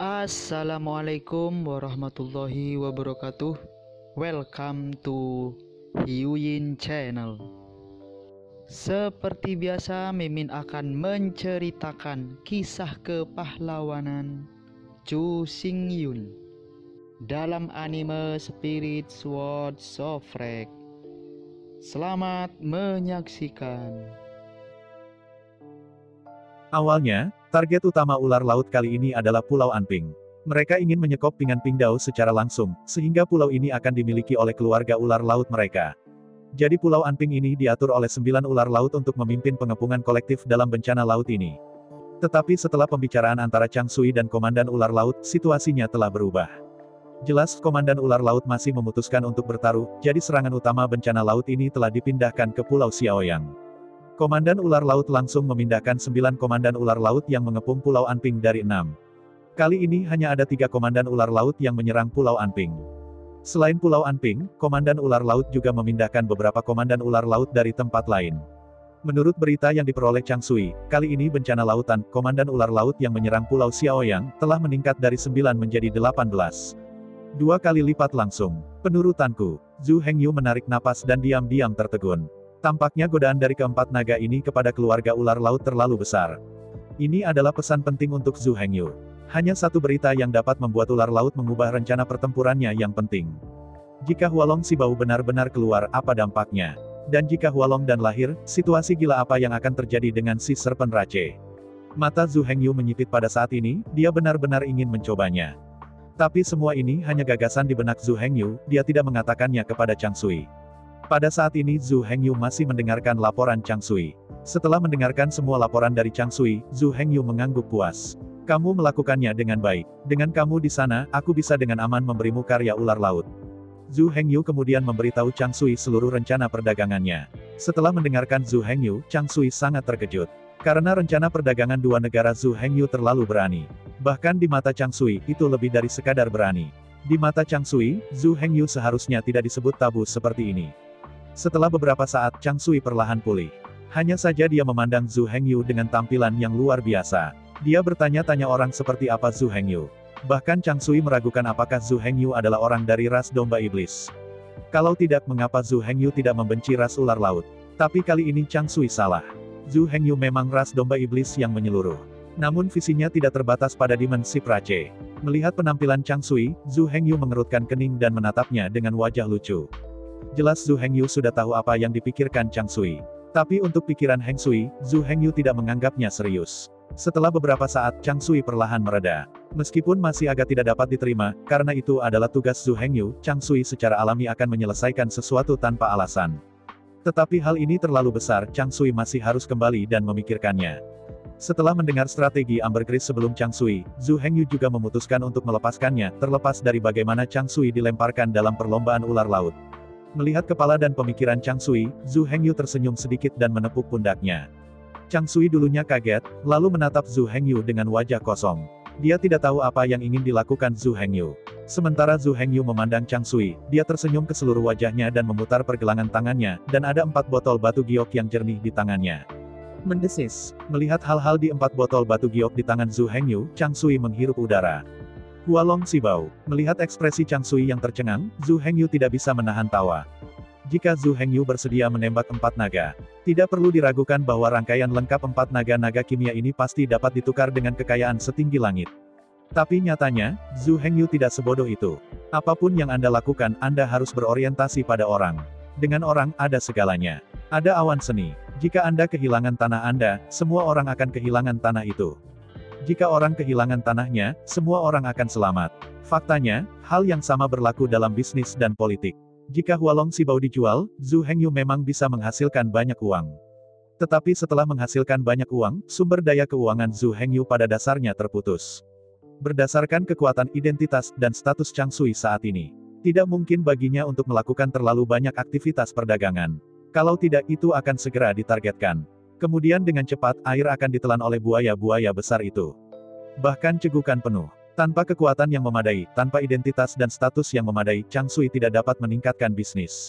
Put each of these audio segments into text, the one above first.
Assalamualaikum warahmatullahi wabarakatuh. Welcome to Hyuyin Channel. Seperti biasa, Mimin akan menceritakan kisah kepahlawanan Chu Xingyun dalam anime Spirit Sword Shofrek. Selamat menyaksikan. Awalnya, target utama ular laut kali ini adalah Pulau Anping. Mereka ingin menyekop Pingan Pingdao secara langsung, sehingga pulau ini akan dimiliki oleh keluarga ular laut mereka. Jadi Pulau Anping ini diatur oleh 9 ular laut untuk memimpin pengepungan kolektif dalam bencana laut ini. Tetapi setelah pembicaraan antara Chang Sui dan Komandan Ular Laut, situasinya telah berubah. Jelas Komandan Ular Laut masih memutuskan untuk bertaruh, jadi serangan utama bencana laut ini telah dipindahkan ke Pulau Xiaoyang. Komandan Ular Laut langsung memindahkan 9 komandan ular laut yang mengepung Pulau Anping dari 6. Kali ini hanya ada 3 komandan ular laut yang menyerang Pulau Anping. Selain Pulau Anping, Komandan Ular Laut juga memindahkan beberapa komandan ular laut dari tempat lain. Menurut berita yang diperoleh Chang Sui, kali ini bencana lautan, Komandan Ular Laut yang menyerang Pulau Xiaoyang, telah meningkat dari 9 menjadi 18. 2 kali lipat langsung. Penurutanku. Zhu Hengyu menarik napas dan diam-diam tertegun. Tampaknya godaan dari keempat naga ini kepada keluarga ular laut terlalu besar. Ini adalah pesan penting untuk Zhu Hengyu. Hanya satu berita yang dapat membuat ular laut mengubah rencana pertempurannya yang penting. Jika Hualong Sibau benar-benar keluar, apa dampaknya? Dan jika Hualong dan lahir, situasi gila apa yang akan terjadi dengan si Serpent Rache? Mata Zhu Hengyu menyipit pada saat ini, dia benar-benar ingin mencobanya. Tapi semua ini hanya gagasan di benak Zhu Hengyu, dia tidak mengatakannya kepada Chang Sui. Pada saat ini Zhu Hengyu masih mendengarkan laporan Chang Sui. Setelah mendengarkan semua laporan dari Chang Sui, Zhu Hengyu mengangguk puas. Kamu melakukannya dengan baik. Dengan kamu di sana, aku bisa dengan aman memberimu karya ular laut. Zhu Hengyu kemudian memberitahu Chang Sui seluruh rencana perdagangannya. Setelah mendengarkan Zhu Hengyu, Chang Sui sangat terkejut. Karena rencana perdagangan dua negara Zhu Hengyu terlalu berani. Bahkan di mata Chang Sui, itu lebih dari sekadar berani. Di mata Chang Sui, Zhu Hengyu seharusnya tidak disebut tabu seperti ini. Setelah beberapa saat, Chang Sui perlahan pulih. Hanya saja dia memandang Zhu Hengyu dengan tampilan yang luar biasa. Dia bertanya-tanya orang seperti apa Zhu Hengyu. Bahkan Chang Sui meragukan apakah Zhu Hengyu adalah orang dari ras domba iblis. Kalau tidak, mengapa Zhu Hengyu tidak membenci ras ular laut? Tapi kali ini Chang Sui salah. Zhu Hengyu memang ras domba iblis yang menyeluruh. Namun visinya tidak terbatas pada Demon Ship Rache. Melihat penampilan Chang Sui, Zhu Hengyu mengerutkan kening dan menatapnya dengan wajah lucu. Jelas Zhu Hengyu sudah tahu apa yang dipikirkan Chang Sui. Tapi untuk pikiran Heng Sui, Zhu Hengyu tidak menganggapnya serius. Setelah beberapa saat, Chang Sui perlahan mereda. Meskipun masih agak tidak dapat diterima, karena itu adalah tugas Zhu Hengyu, Chang Sui secara alami akan menyelesaikan sesuatu tanpa alasan. Tetapi hal ini terlalu besar, Chang Sui masih harus kembali dan memikirkannya. Setelah mendengar strategi ambergris sebelum Chang Sui, Zhu Hengyu juga memutuskan untuk melepaskannya, terlepas dari bagaimana Chang Sui dilemparkan dalam perlombaan ular laut. Melihat kepala dan pemikiran Chang Sui, Zhu Hengyu tersenyum sedikit dan menepuk pundaknya. Chang Sui dulunya kaget, lalu menatap Zhu Hengyu dengan wajah kosong. Dia tidak tahu apa yang ingin dilakukan Zhu Hengyu. Sementara Zhu Hengyu memandang Chang Sui, dia tersenyum ke seluruh wajahnya dan memutar pergelangan tangannya, dan ada 4 botol batu giok yang jernih di tangannya. Mendesis. Melihat hal-hal di 4 botol batu giok di tangan Zhu Hengyu, Chang Sui menghirup udara. Hualong Sibau. Melihat ekspresi Chang Sui yang tercengang, Zhu Hengyu tidak bisa menahan tawa. Jika Zhu Hengyu bersedia menembak 4 naga, tidak perlu diragukan bahwa rangkaian lengkap 4 naga-naga kimia ini pasti dapat ditukar dengan kekayaan setinggi langit. Tapi nyatanya, Zhu Hengyu tidak sebodoh itu. Apapun yang Anda lakukan, Anda harus berorientasi pada orang. Dengan orang, ada segalanya. Ada awan seni. Jika Anda kehilangan tanah Anda, semua orang akan kehilangan tanah itu. Jika orang kehilangan tanahnya, semua orang akan selamat. Faktanya, hal yang sama berlaku dalam bisnis dan politik. Jika Hualong Sibau dijual, Zhu Hengyu memang bisa menghasilkan banyak uang. Tetapi setelah menghasilkan banyak uang, sumber daya keuangan Zhu Hengyu pada dasarnya terputus. Berdasarkan kekuatan identitas dan status Chang Sui saat ini, tidak mungkin baginya untuk melakukan terlalu banyak aktivitas perdagangan. Kalau tidak, itu akan segera ditargetkan. Kemudian dengan cepat, air akan ditelan oleh buaya-buaya besar itu. Bahkan cegukan penuh. Tanpa kekuatan yang memadai, tanpa identitas dan status yang memadai, Chang Sui tidak dapat meningkatkan bisnis.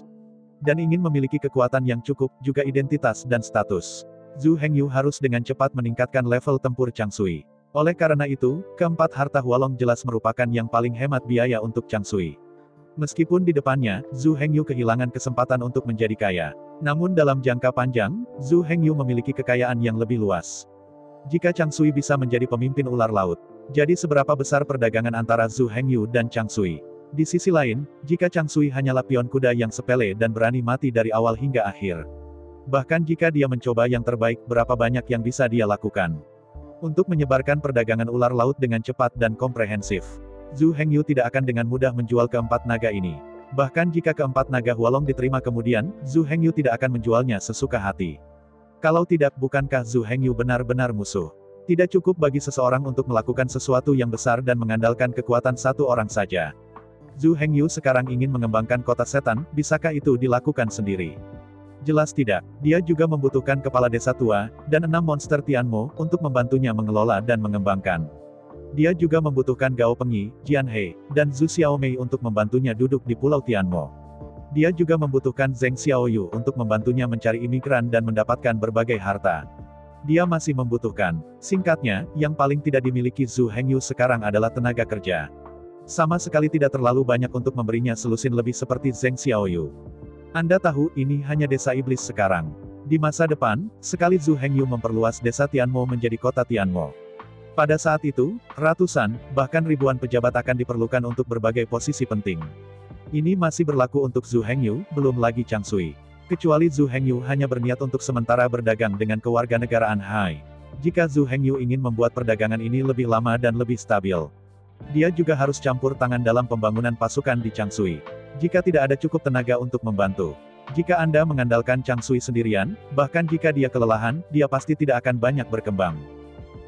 Dan ingin memiliki kekuatan yang cukup, juga identitas dan status. Zhu Hengyu harus dengan cepat meningkatkan level tempur Chang Sui. Oleh karena itu, keempat harta Hualong jelas merupakan yang paling hemat biaya untuk Chang Sui. Meskipun di depannya, Zhu Hengyu kehilangan kesempatan untuk menjadi kaya. Namun dalam jangka panjang, Zhu Hengyu memiliki kekayaan yang lebih luas. Jika Chang Sui bisa menjadi pemimpin ular laut, jadi seberapa besar perdagangan antara Zhu Hengyu dan Chang Sui? Di sisi lain, jika Chang Sui hanyalah pion kuda yang sepele dan berani mati dari awal hingga akhir. Bahkan jika dia mencoba yang terbaik, berapa banyak yang bisa dia lakukan? Untuk menyebarkan perdagangan ular laut dengan cepat dan komprehensif, Zhu Hengyu tidak akan dengan mudah menjual keempat naga ini. Bahkan jika keempat naga Hualong diterima kemudian, Zhu Hengyu tidak akan menjualnya sesuka hati. Kalau tidak, bukankah Zhu Hengyu benar-benar musuh? Tidak cukup bagi seseorang untuk melakukan sesuatu yang besar dan mengandalkan kekuatan satu orang saja. Zhu Hengyu sekarang ingin mengembangkan kota setan, bisakah itu dilakukan sendiri? Jelas tidak. Dia juga membutuhkan kepala desa tua, dan 6 monster Tianmo, untuk membantunya mengelola dan mengembangkan. Dia juga membutuhkan Gao Pengyi, Jian He, dan Zhu Xiaomei untuk membantunya duduk di Pulau Tianmo. Dia juga membutuhkan Zheng Xiaoyu untuk membantunya mencari imigran dan mendapatkan berbagai harta. Dia masih membutuhkan. Singkatnya, yang paling tidak dimiliki Zhu Hengyu sekarang adalah tenaga kerja. Sama sekali tidak terlalu banyak untuk memberinya selusin lebih seperti Zheng Xiaoyu. Anda tahu, ini hanya desa iblis sekarang. Di masa depan, sekali Zhu Hengyu memperluas desa Tianmo menjadi kota Tianmo. Pada saat itu, ratusan, bahkan ribuan pejabat akan diperlukan untuk berbagai posisi penting. Ini masih berlaku untuk Zhu Hengyu, belum lagi Chang Sui. Kecuali Zhu Hengyu hanya berniat untuk sementara berdagang dengan kewarganegaraan Hai. Jika Zhu Hengyu ingin membuat perdagangan ini lebih lama dan lebih stabil, dia juga harus campur tangan dalam pembangunan pasukan di Chang Sui. Jika tidak ada cukup tenaga untuk membantu. Jika Anda mengandalkan Chang Sui sendirian, bahkan jika dia kelelahan, dia pasti tidak akan banyak berkembang.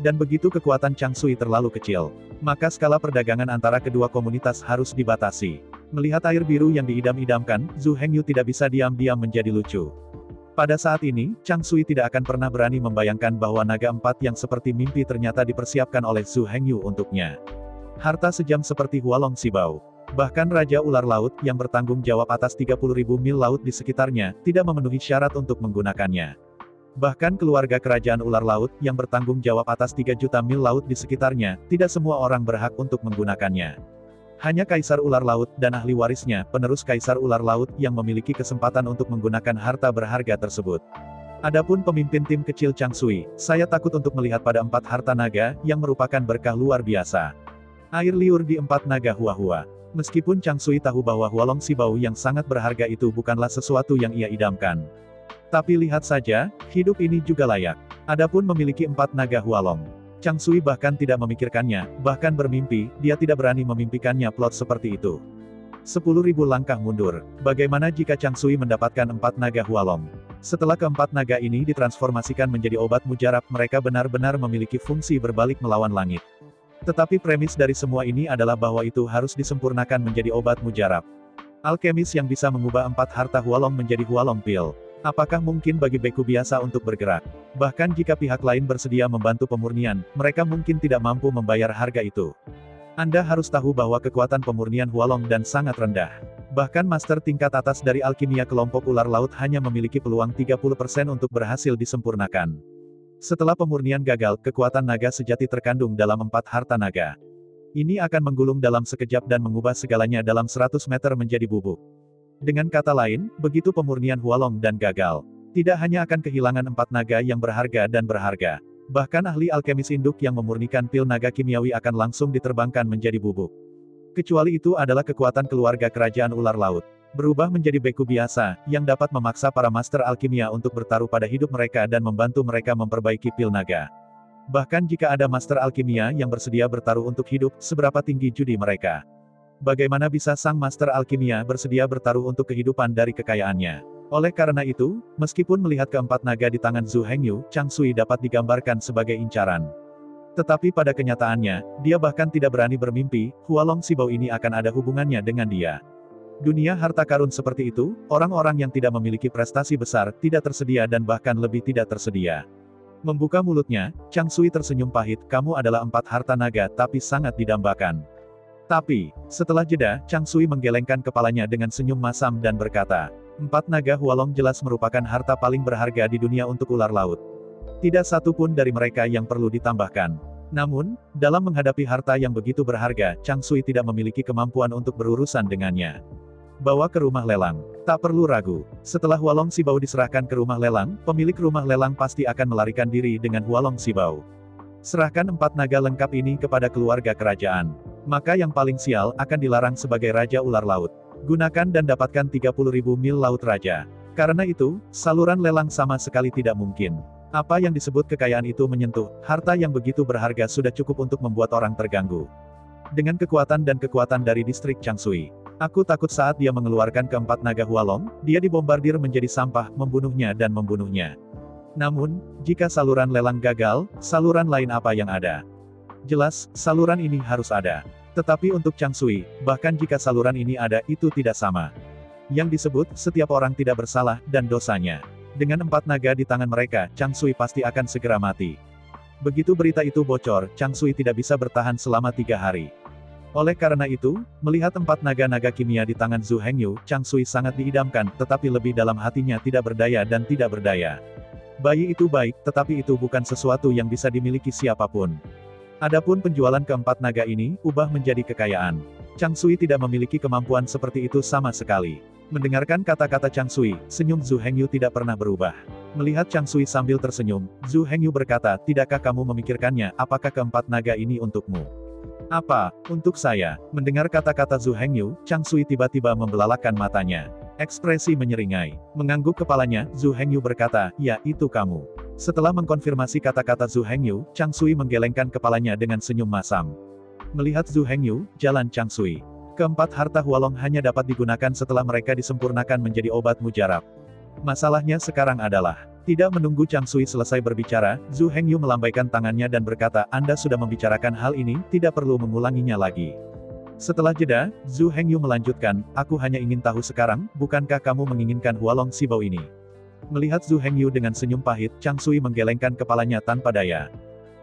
Dan begitu kekuatan Chang Sui terlalu kecil, maka skala perdagangan antara kedua komunitas harus dibatasi. Melihat air biru yang diidam-idamkan, Zhu Hengyu tidak bisa diam-diam menjadi lucu. Pada saat ini, Chang Sui tidak akan pernah berani membayangkan bahwa naga 4 yang seperti mimpi ternyata dipersiapkan oleh Zhu Hengyu untuknya. Harta sejam seperti Hualong Xibao. Bahkan Raja Ular Laut, yang bertanggung jawab atas 30.000 mil laut di sekitarnya, tidak memenuhi syarat untuk menggunakannya. Bahkan keluarga Kerajaan Ular Laut, yang bertanggung jawab atas 3 juta mil laut di sekitarnya, tidak semua orang berhak untuk menggunakannya. Hanya Kaisar Ular Laut, dan ahli warisnya, penerus Kaisar Ular Laut, yang memiliki kesempatan untuk menggunakan harta berharga tersebut. Adapun pemimpin tim kecil Chang Sui, saya takut untuk melihat pada 4 harta naga, yang merupakan berkah luar biasa. Air liur di 4 naga Hua-Hua. Meskipun Chang Sui tahu bahwa Hualong Xibao yang sangat berharga itu bukanlah sesuatu yang ia idamkan. Tapi lihat saja, hidup ini juga layak. Adapun memiliki 4 naga Hualong. Chang Sui bahkan tidak memikirkannya, bahkan bermimpi, dia tidak berani memimpikannya plot seperti itu. 10.000 langkah mundur. Bagaimana jika Chang Sui mendapatkan 4 naga Hualong? Setelah keempat naga ini ditransformasikan menjadi obat mujarab, mereka benar-benar memiliki fungsi berbalik melawan langit. Tetapi premis dari semua ini adalah bahwa itu harus disempurnakan menjadi obat mujarab. Alkemis yang bisa mengubah 4 harta Hualong menjadi Hualong Pil. Apakah mungkin bagi beku biasa untuk bergerak? Bahkan jika pihak lain bersedia membantu pemurnian, mereka mungkin tidak mampu membayar harga itu. Anda harus tahu bahwa kekuatan pemurnian Hualong dan sangat rendah. Bahkan master tingkat atas dari alkimia kelompok ular laut hanya memiliki peluang 30% untuk berhasil disempurnakan. Setelah pemurnian gagal, kekuatan naga sejati terkandung dalam 4 harta naga. Ini akan menggulung dalam sekejap dan mengubah segalanya dalam 100 meter menjadi bubuk. Dengan kata lain, begitu pemurnian Hualong dan gagal, tidak hanya akan kehilangan 4 naga yang berharga dan berharga. Bahkan ahli alkemis induk yang memurnikan pil naga kimiawi akan langsung diterbangkan menjadi bubuk. Kecuali itu adalah kekuatan keluarga Kerajaan Ular Laut. Berubah menjadi beku biasa, yang dapat memaksa para master alkimia untuk bertaruh pada hidup mereka dan membantu mereka memperbaiki pil naga. Bahkan jika ada master alkimia yang bersedia bertaruh untuk hidup, seberapa tinggi judi mereka? Bagaimana bisa sang master alkimia bersedia bertaruh untuk kehidupan dari kekayaannya? Oleh karena itu, meskipun melihat keempat naga di tangan Zhu Hengyu, Chang Sui dapat digambarkan sebagai incaran. Tetapi pada kenyataannya, dia bahkan tidak berani bermimpi, Hualong Xibao ini akan ada hubungannya dengan dia. Dunia harta karun seperti itu, orang-orang yang tidak memiliki prestasi besar, tidak tersedia dan bahkan lebih tidak tersedia. Membuka mulutnya, Chang Sui tersenyum pahit, kamu adalah 4 harta naga tapi sangat didambakan. Tapi, setelah jeda, Chang Sui menggelengkan kepalanya dengan senyum masam dan berkata, 4 naga Hualong jelas merupakan harta paling berharga di dunia untuk ular laut. Tidak satu pun dari mereka yang perlu ditambahkan. Namun, dalam menghadapi harta yang begitu berharga, Chang Sui tidak memiliki kemampuan untuk berurusan dengannya. Bawa ke rumah lelang. Tak perlu ragu. Setelah Hualong Sibao diserahkan ke rumah lelang, pemilik rumah lelang pasti akan melarikan diri dengan Hualong Sibao. Serahkan 4 naga lengkap ini kepada keluarga kerajaan. Maka yang paling sial akan dilarang sebagai Raja Ular Laut. Gunakan dan dapatkan 30.000 mil Laut Raja. Karena itu, saluran lelang sama sekali tidak mungkin. Apa yang disebut kekayaan itu menyentuh, harta yang begitu berharga sudah cukup untuk membuat orang terganggu. Dengan kekuatan dan kekuatan dari distrik Changsui, aku takut saat dia mengeluarkan keempat naga Hualong, dia dibombardir menjadi sampah, membunuhnya dan membunuhnya. Namun, jika saluran lelang gagal, saluran lain apa yang ada? Jelas, saluran ini harus ada. Tetapi untuk Changsui, bahkan jika saluran ini ada, itu tidak sama. Yang disebut, setiap orang tidak bersalah, dan dosanya. Dengan 4 naga di tangan mereka, Changsui pasti akan segera mati. Begitu berita itu bocor, Changsui tidak bisa bertahan selama 3 hari. Oleh karena itu, melihat 4 naga-naga kimia di tangan Zhu Hengyu, Changsui sangat diidamkan, tetapi lebih dalam hatinya tidak berdaya dan tidak berdaya. Bayi itu baik, tetapi itu bukan sesuatu yang bisa dimiliki siapapun. Adapun penjualan keempat naga ini, ubah menjadi kekayaan. Changsui tidak memiliki kemampuan seperti itu sama sekali. Mendengarkan kata-kata Changsui, senyum Zhu Hengyu tidak pernah berubah. Melihat Changsui sambil tersenyum, Zhu Hengyu berkata, tidakkah kamu memikirkannya, apakah keempat naga ini untukmu? Apa, untuk saya? Mendengar kata-kata Zhu Hengyu, Changsui tiba-tiba membelalakan matanya. Ekspresi menyeringai. Mengangguk kepalanya, Zhu Hengyu berkata, ya, itu kamu. Setelah mengkonfirmasi kata-kata Zhu Hengyu, Changsui menggelengkan kepalanya dengan senyum masam. Melihat Zhu Hengyu, jalan Changsui. Keempat harta Hualong hanya dapat digunakan setelah mereka disempurnakan menjadi obat mujarab. Masalahnya sekarang adalah, tidak menunggu Changsui selesai berbicara, Zhu Hengyu melambaikan tangannya dan berkata, Anda sudah membicarakan hal ini, tidak perlu mengulanginya lagi. Setelah jeda, Zhu Hengyu melanjutkan, aku hanya ingin tahu sekarang, bukankah kamu menginginkan Hualong Sibao ini? Melihat Zhu Hengyu dengan senyum pahit, Changsui menggelengkan kepalanya tanpa daya.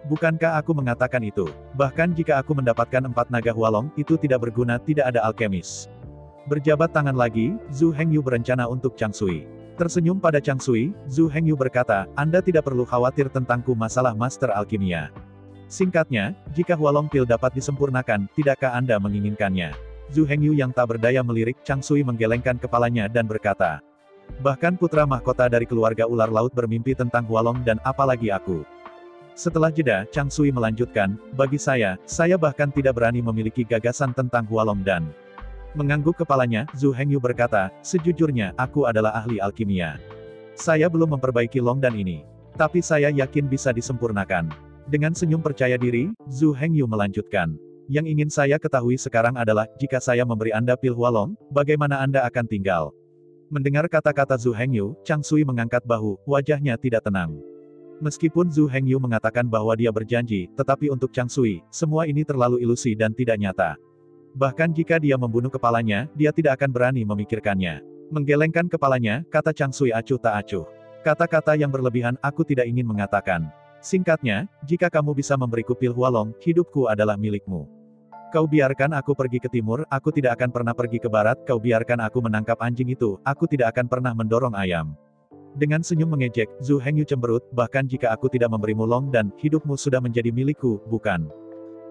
Bukankah aku mengatakan itu? Bahkan jika aku mendapatkan 4 naga Hualong, itu tidak berguna, tidak ada alkemis. Berjabat tangan lagi, Zhu Hengyu berencana untuk Changsui. Tersenyum pada Changsui, Zhu Hengyu berkata, Anda tidak perlu khawatir tentangku masalah Master Alkimia. Singkatnya, jika Hualong Pil dapat disempurnakan, tidakkah Anda menginginkannya? Zhu Hengyu yang tak berdaya melirik, Changsui menggelengkan kepalanya dan berkata, bahkan putra mahkota dari keluarga ular laut bermimpi tentang Hualong dan apalagi aku. Setelah jeda, Changsui melanjutkan, bagi saya bahkan tidak berani memiliki gagasan tentang Hualong dan... Mengangguk kepalanya, Zhu Hengyu berkata, sejujurnya, aku adalah ahli alkimia. Saya belum memperbaiki Longdan ini. Tapi saya yakin bisa disempurnakan. Dengan senyum percaya diri, Zhu Hengyu melanjutkan. Yang ingin saya ketahui sekarang adalah, jika saya memberi Anda pil Hualong, bagaimana Anda akan tinggal? Mendengar kata-kata Zhu Hengyu, Changsui mengangkat bahu, wajahnya tidak tenang. Meskipun Zhu Hengyu mengatakan bahwa dia berjanji, tetapi untuk Changsui, semua ini terlalu ilusi dan tidak nyata. Bahkan jika dia membunuh kepalanya, dia tidak akan berani memikirkannya. Menggelengkan kepalanya, kata Changsui acuh tak acuh. Kata-kata yang berlebihan, aku tidak ingin mengatakan. Singkatnya, jika kamu bisa memberiku pil Hualong, hidupku adalah milikmu. Kau biarkan aku pergi ke timur, aku tidak akan pernah pergi ke barat, kau biarkan aku menangkap anjing itu, aku tidak akan pernah mendorong ayam. Dengan senyum mengejek, Zhu Hengyu cemberut, bahkan jika aku tidak memberimu Longdan, hidupmu sudah menjadi milikku, bukan?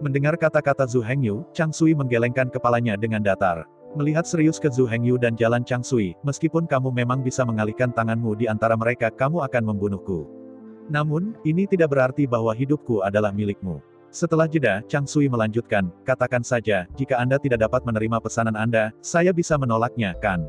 Mendengar kata-kata Zhu Hengyu, Changsui menggelengkan kepalanya dengan datar. Melihat serius ke Zhu Hengyu dan jalan Changsui, meskipun kamu memang bisa mengalihkan tanganmu di antara mereka, kamu akan membunuhku. Namun, ini tidak berarti bahwa hidupku adalah milikmu. Setelah jeda, Changsui melanjutkan, katakan saja, jika Anda tidak dapat menerima pesanan Anda, saya bisa menolaknya, kan?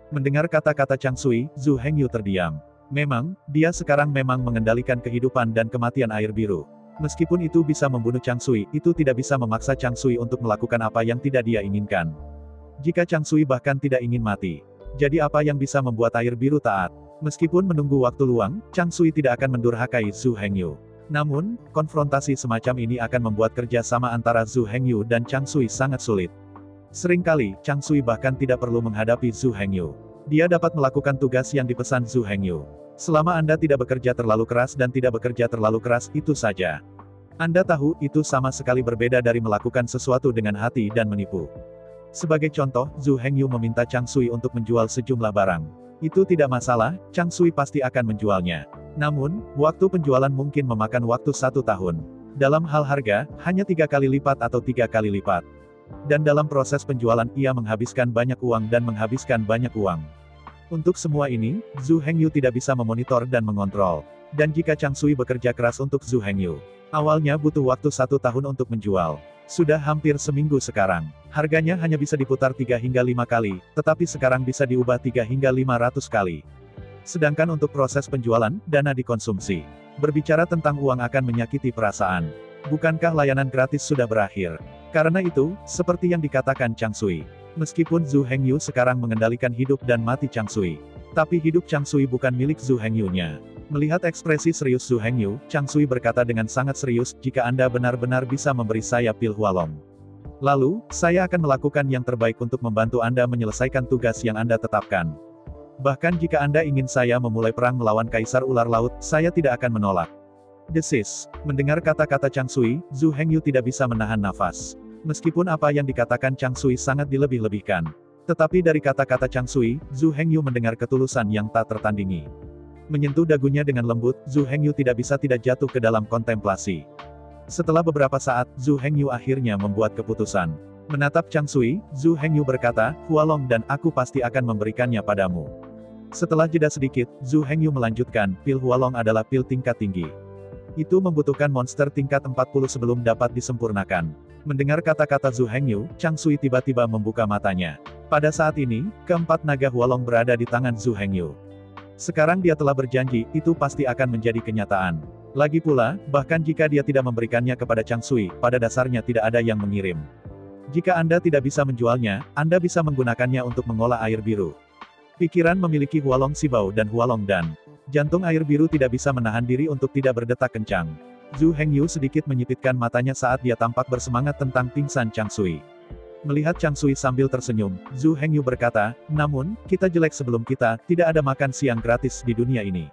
Mendengar kata-kata Changsui, Zhu Hengyu terdiam. Memang, dia sekarang memang mengendalikan kehidupan dan kematian air biru. Meskipun itu bisa membunuh Changsui, itu tidak bisa memaksa Changsui untuk melakukan apa yang tidak dia inginkan. Jika Changsui bahkan tidak ingin mati, jadi apa yang bisa membuat air biru taat? Meskipun menunggu waktu luang, Changsui tidak akan mendurhakai Zhu Hengyu. Namun, konfrontasi semacam ini akan membuat kerja sama antara Zhu Hengyu dan Changsui sangat sulit. Seringkali, Changsui bahkan tidak perlu menghadapi Zhu Hengyu. Dia dapat melakukan tugas yang dipesan Zhu Hengyu. Selama Anda tidak bekerja terlalu keras dan tidak bekerja terlalu keras, itu saja. Anda tahu, itu sama sekali berbeda dari melakukan sesuatu dengan hati dan menipu. Sebagai contoh, Zhu Hengyu meminta Changsui untuk menjual sejumlah barang. Itu tidak masalah, Changsui pasti akan menjualnya. Namun, waktu penjualan mungkin memakan waktu 1 tahun. Dalam hal harga, hanya 3 kali lipat atau 3 kali lipat. Dan dalam proses penjualan, ia menghabiskan banyak uang dan menghabiskan banyak uang. Untuk semua ini, Zhu Hengyu tidak bisa memonitor dan mengontrol. Dan jika Chang Sui bekerja keras untuk Zhu Hengyu, awalnya butuh waktu 1 tahun untuk menjual. Sudah hampir seminggu sekarang. Harganya hanya bisa diputar 3 hingga 5 kali, tetapi sekarang bisa diubah 3 hingga 500 kali. Sedangkan untuk proses penjualan, dana dikonsumsi. Berbicara tentang uang akan menyakiti perasaan. Bukankah layanan gratis sudah berakhir? Karena itu, seperti yang dikatakan Chang Sui, meskipun Zhu Hengyu sekarang mengendalikan hidup dan mati Chang Sui, tapi hidup Chang Sui bukan milik Zhu Hengyu-nya. Melihat ekspresi serius Zhu Hengyu, Chang Sui berkata dengan sangat serius, jika Anda benar-benar bisa memberi saya pil Hualong, lalu, saya akan melakukan yang terbaik untuk membantu Anda menyelesaikan tugas yang Anda tetapkan. Bahkan jika Anda ingin saya memulai perang melawan Kaisar Ular Laut, saya tidak akan menolak. Desis. Mendengar kata-kata Chang Sui, Zhu Hengyu tidak bisa menahan nafas. Meskipun apa yang dikatakan Chang Sui sangat dilebih-lebihkan. Tetapi dari kata-kata Chang Sui, Zhu Hengyu mendengar ketulusan yang tak tertandingi. Menyentuh dagunya dengan lembut, Zhu Hengyu tidak bisa tidak jatuh ke dalam kontemplasi. Setelah beberapa saat, Zhu Hengyu akhirnya membuat keputusan. Menatap Chang Sui, Zhu Hengyu berkata, Hualong dan aku pasti akan memberikannya padamu. Setelah jeda sedikit, Zhu Hengyu melanjutkan, pil Hualong adalah pil tingkat tinggi. Itu membutuhkan monster tingkat 40 sebelum dapat disempurnakan. Mendengar kata-kata Zhu Hengyu, Chang Sui tiba-tiba membuka matanya. Pada saat ini, keempat naga Hualong berada di tangan Zhu Hengyu. Sekarang dia telah berjanji, itu pasti akan menjadi kenyataan. Lagi pula, bahkan jika dia tidak memberikannya kepada Chang Sui, pada dasarnya tidak ada yang mengirim. Jika Anda tidak bisa menjualnya, Anda bisa menggunakannya untuk mengolah air biru. Pikiran memiliki Hualong Sibao dan Hualong Dan. Jantung air biru tidak bisa menahan diri untuk tidak berdetak kencang. Zhu Hengyu sedikit menyipitkan matanya saat dia tampak bersemangat tentang pingsan Chang Sui. Melihat Chang Sui sambil tersenyum, Zhu Hengyu berkata, namun, kita jelek sebelum kita, tidak ada makan siang gratis di dunia ini.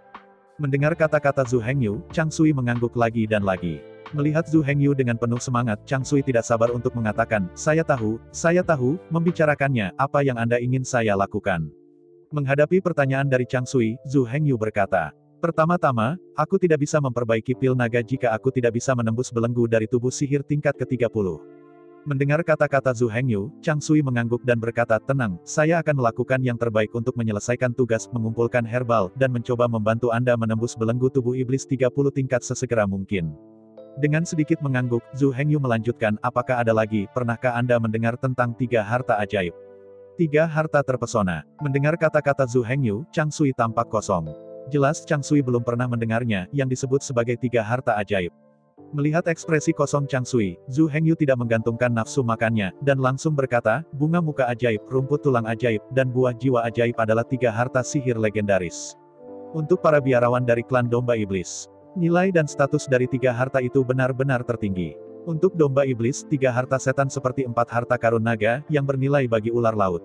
Mendengar kata-kata Zhu Hengyu, Chang Sui mengangguk lagi dan lagi. Melihat Zhu Hengyu dengan penuh semangat, Chang Sui tidak sabar untuk mengatakan, saya tahu, membicarakannya, apa yang Anda ingin saya lakukan. Menghadapi pertanyaan dari Chang Sui, Zhu Hengyu berkata, pertama-tama, aku tidak bisa memperbaiki pil naga jika aku tidak bisa menembus belenggu dari tubuh sihir tingkat ke-30. Mendengar kata-kata Zhu Hengyu, Chang Sui mengangguk dan berkata, tenang, saya akan melakukan yang terbaik untuk menyelesaikan tugas, mengumpulkan herbal, dan mencoba membantu Anda menembus belenggu tubuh iblis 30 tingkat sesegera mungkin. Dengan sedikit mengangguk, Zhu Hengyu melanjutkan, apakah ada lagi, pernahkah Anda mendengar tentang 3 harta ajaib? 3 harta terpesona. Mendengar kata-kata Zhu Hengyu, Chang Sui tampak kosong. Jelas Chang Sui belum pernah mendengarnya, yang disebut sebagai 3 harta ajaib. Melihat ekspresi kosong Chang Sui, Zhu Hengyu tidak menggantungkan nafsu makannya, dan langsung berkata, bunga muka ajaib, rumput tulang ajaib, dan buah jiwa ajaib adalah 3 harta sihir legendaris. Untuk para biarawan dari klan domba iblis, nilai dan status dari 3 harta itu benar-benar tertinggi. Untuk domba iblis, 3 harta setan seperti 4 harta karun naga, yang bernilai bagi ular laut.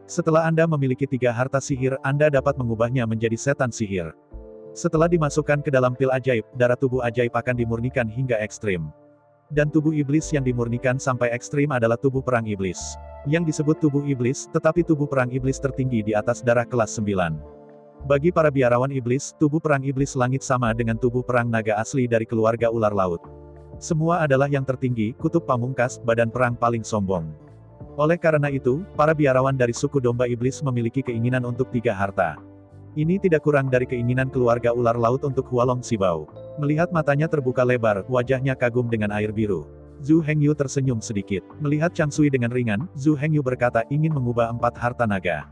Setelah Anda memiliki 3 harta sihir, Anda dapat mengubahnya menjadi setan sihir. Setelah dimasukkan ke dalam pil ajaib, darah tubuh ajaib akan dimurnikan hingga ekstrim. Dan tubuh iblis yang dimurnikan sampai ekstrim adalah tubuh perang iblis. Yang disebut tubuh iblis, tetapi tubuh perang iblis tertinggi di atas darah kelas 9. Bagi para biarawan iblis, tubuh perang iblis langit sama dengan tubuh perang naga asli dari keluarga ular laut. Semua adalah yang tertinggi, kutub pamungkas, badan perang paling sombong. Oleh karena itu, para biarawan dari suku domba iblis memiliki keinginan untuk 3 harta. Ini tidak kurang dari keinginan keluarga ular laut untuk Hualong Sibao. Melihat matanya terbuka lebar, wajahnya kagum dengan air biru. Zhu Hengyu tersenyum sedikit. Melihat Chang Sui dengan ringan, Zhu Hengyu berkata ingin mengubah 4 harta naga.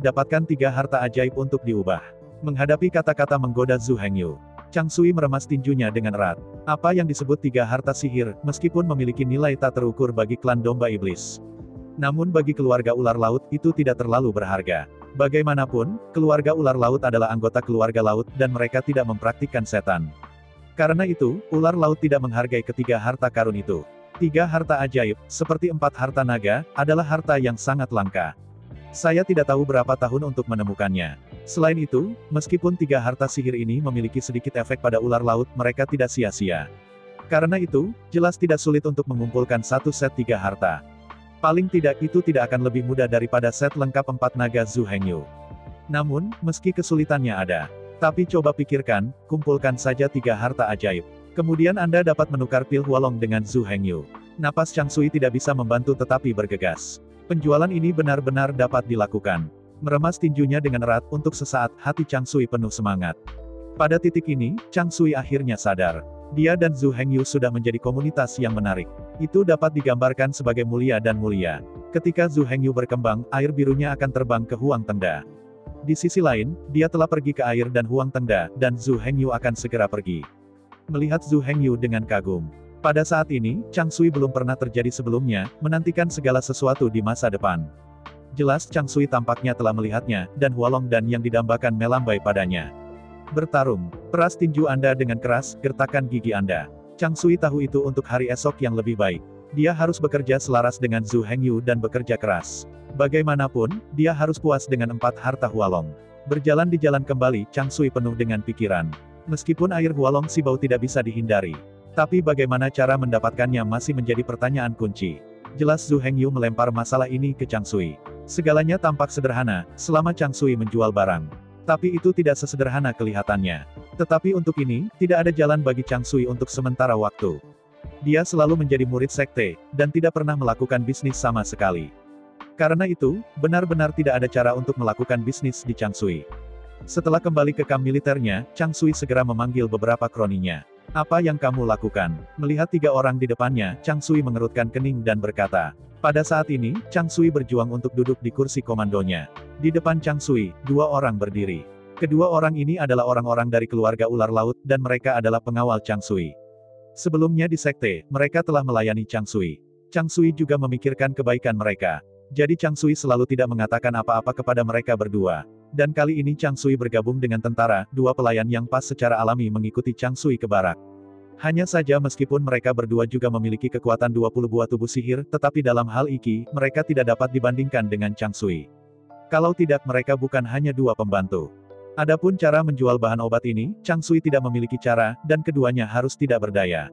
Dapatkan 3 harta ajaib untuk diubah. Menghadapi kata-kata menggoda Zhu Hengyu, Chang Sui meremas tinjunya dengan erat. Apa yang disebut 3 harta sihir, meskipun memiliki nilai tak terukur bagi klan domba iblis. Namun bagi keluarga ular laut, itu tidak terlalu berharga. Bagaimanapun, keluarga ular laut adalah anggota keluarga laut, dan mereka tidak mempraktikkan setan. Karena itu, ular laut tidak menghargai ketiga harta karun itu. 3 harta ajaib, seperti 4 harta naga, adalah harta yang sangat langka. Saya tidak tahu berapa tahun untuk menemukannya. Selain itu, meskipun 3 harta sihir ini memiliki sedikit efek pada ular laut, mereka tidak sia-sia. Karena itu, jelas tidak sulit untuk mengumpulkan satu set 3 harta. Paling tidak itu tidak akan lebih mudah daripada set lengkap 4 naga Zhu Hengyu. Namun, meski kesulitannya ada, tapi coba pikirkan, kumpulkan saja 3 harta ajaib. Kemudian Anda dapat menukar pil Hualong dengan Zhu Hengyu. Napas Chang Sui tidak bisa membantu tetapi bergegas. Penjualan ini benar-benar dapat dilakukan. Meremas tinjunya dengan erat, untuk sesaat, hati Chang Sui penuh semangat. Pada titik ini, Chang Sui akhirnya sadar. Dia dan Zhu Hengyu sudah menjadi komunitas yang menarik. Itu dapat digambarkan sebagai mulia dan mulia. Ketika Zhu Hengyu berkembang, air birunya akan terbang ke Huang Tengda. Di sisi lain, dia telah pergi ke air dan Huang Tengda, dan Zhu Hengyu akan segera pergi. Melihat Zhu Hengyu dengan kagum. Pada saat ini, Chang Sui belum pernah terjadi sebelumnya, menantikan segala sesuatu di masa depan. Jelas Chang Sui tampaknya telah melihatnya, dan Hualong dan yang didambakan melambai padanya. Bertarung, peras tinju Anda dengan keras, gertakkan gigi Anda. Chang Sui tahu itu untuk hari esok yang lebih baik. Dia harus bekerja selaras dengan Zhu Hengyu dan bekerja keras. Bagaimanapun, dia harus puas dengan 4 harta Hualong. Berjalan di jalan kembali, Chang Sui penuh dengan pikiran. Meskipun air Hualong Sibau tidak bisa dihindari. Tapi bagaimana cara mendapatkannya masih menjadi pertanyaan kunci. Jelas Zhu Hengyu melempar masalah ini ke Chang Sui. Segalanya tampak sederhana, selama Chang Sui menjual barang. Tapi itu tidak sesederhana kelihatannya. Tetapi untuk ini, tidak ada jalan bagi Chang Sui untuk sementara waktu. Dia selalu menjadi murid sekte, dan tidak pernah melakukan bisnis sama sekali. Karena itu, benar-benar tidak ada cara untuk melakukan bisnis di Chang Sui. Setelah kembali ke kamp militernya, Chang Sui segera memanggil beberapa kroninya. Apa yang kamu lakukan? Melihat 3 orang di depannya, Chang Sui mengerutkan kening dan berkata. Pada saat ini, Chang Sui berjuang untuk duduk di kursi komandonya. Di depan Chang Sui, 2 orang berdiri. Kedua orang ini adalah orang-orang dari keluarga ular laut, dan mereka adalah pengawal Chang Sui. Sebelumnya di sekte, mereka telah melayani Chang Sui. Chang Sui juga memikirkan kebaikan mereka. Jadi Chang Sui selalu tidak mengatakan apa-apa kepada mereka berdua. Dan kali ini Chang Sui bergabung dengan tentara, 2 pelayan yang pas secara alami mengikuti Chang Sui ke barak. Hanya saja meskipun mereka berdua juga memiliki kekuatan 20 buah tubuh sihir, tetapi dalam hal iki, mereka tidak dapat dibandingkan dengan Chang Sui. Kalau tidak mereka bukan hanya 2 pembantu. Adapun cara menjual bahan obat ini, Chang Sui tidak memiliki cara, dan keduanya harus tidak berdaya.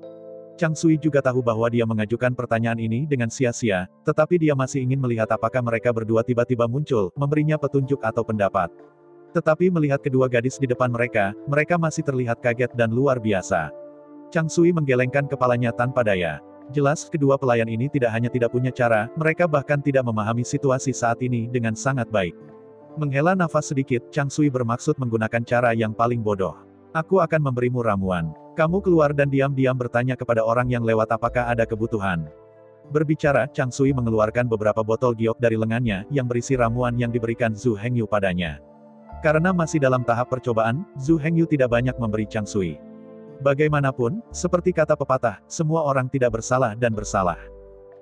Chang Sui juga tahu bahwa dia mengajukan pertanyaan ini dengan sia-sia, tetapi dia masih ingin melihat apakah mereka berdua tiba-tiba muncul, memberinya petunjuk atau pendapat. Tetapi melihat kedua gadis di depan mereka, mereka masih terlihat kaget dan luar biasa. Chang Sui menggelengkan kepalanya tanpa daya. Jelas, kedua pelayan ini tidak hanya tidak punya cara, mereka bahkan tidak memahami situasi saat ini dengan sangat baik. Menghela nafas sedikit, Chang Sui bermaksud menggunakan cara yang paling bodoh. Aku akan memberimu ramuan. Kamu keluar dan diam-diam bertanya kepada orang yang lewat apakah ada kebutuhan. Berbicara, Chang Sui mengeluarkan beberapa botol giok dari lengannya, yang berisi ramuan yang diberikan Zhu Hengyu padanya. Karena masih dalam tahap percobaan, Zhu Hengyu tidak banyak memberi Chang Sui. Bagaimanapun, seperti kata pepatah, semua orang tidak bersalah dan bersalah.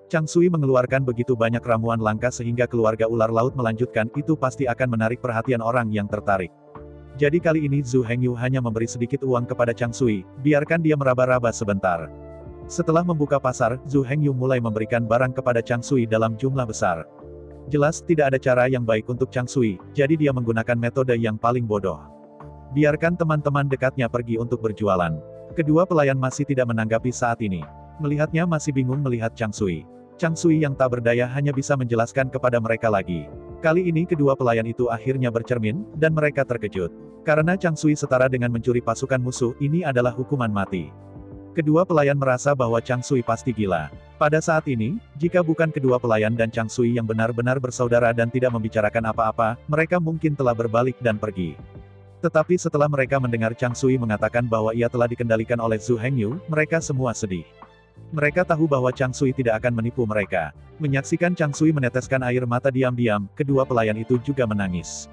Chang Sui mengeluarkan begitu banyak ramuan langka sehingga keluarga ular laut melanjutkan, itu pasti akan menarik perhatian orang yang tertarik. Jadi kali ini Zhu Hengyu hanya memberi sedikit uang kepada Chang Sui, biarkan dia meraba-raba sebentar. Setelah membuka pasar, Zhu Hengyu mulai memberikan barang kepada Chang Sui dalam jumlah besar. Jelas tidak ada cara yang baik untuk Chang Sui, jadi dia menggunakan metode yang paling bodoh. Biarkan teman-teman dekatnya pergi untuk berjualan. Kedua pelayan masih tidak menanggapi saat ini. Melihatnya masih bingung melihat Chang Sui. Chang Sui yang tak berdaya hanya bisa menjelaskan kepada mereka lagi. Kali ini kedua pelayan itu akhirnya bercermin, dan mereka terkejut. Karena Chang Sui setara dengan mencuri pasukan musuh, ini adalah hukuman mati. Kedua pelayan merasa bahwa Chang Sui pasti gila. Pada saat ini, jika bukan kedua pelayan dan Chang Sui yang benar-benar bersaudara dan tidak membicarakan apa-apa, mereka mungkin telah berbalik dan pergi. Tetapi setelah mereka mendengar Chang Sui mengatakan bahwa ia telah dikendalikan oleh Zhu Hengyu, mereka semua sedih. Mereka tahu bahwa Chang Sui tidak akan menipu mereka. Menyaksikan Chang Sui meneteskan air mata diam-diam, kedua pelayan itu juga menangis.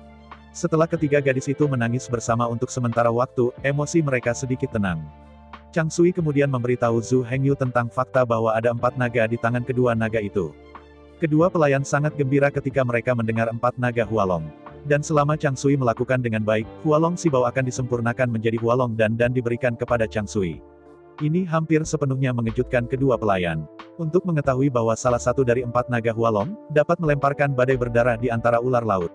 Setelah ketiga gadis itu menangis bersama untuk sementara waktu, emosi mereka sedikit tenang. Chang Sui kemudian memberitahu Zhu Hengyu tentang fakta bahwa ada 4 naga di tangan kedua naga itu. Kedua pelayan sangat gembira ketika mereka mendengar 4 naga Hualong. Dan selama Chang Sui melakukan dengan baik, Hualong Sibau akan disempurnakan menjadi Hualong dan diberikan kepada Chang Sui. Ini hampir sepenuhnya mengejutkan kedua pelayan. Untuk mengetahui bahwa salah satu dari 4 naga Hualong, dapat melemparkan badai berdarah di antara ular laut.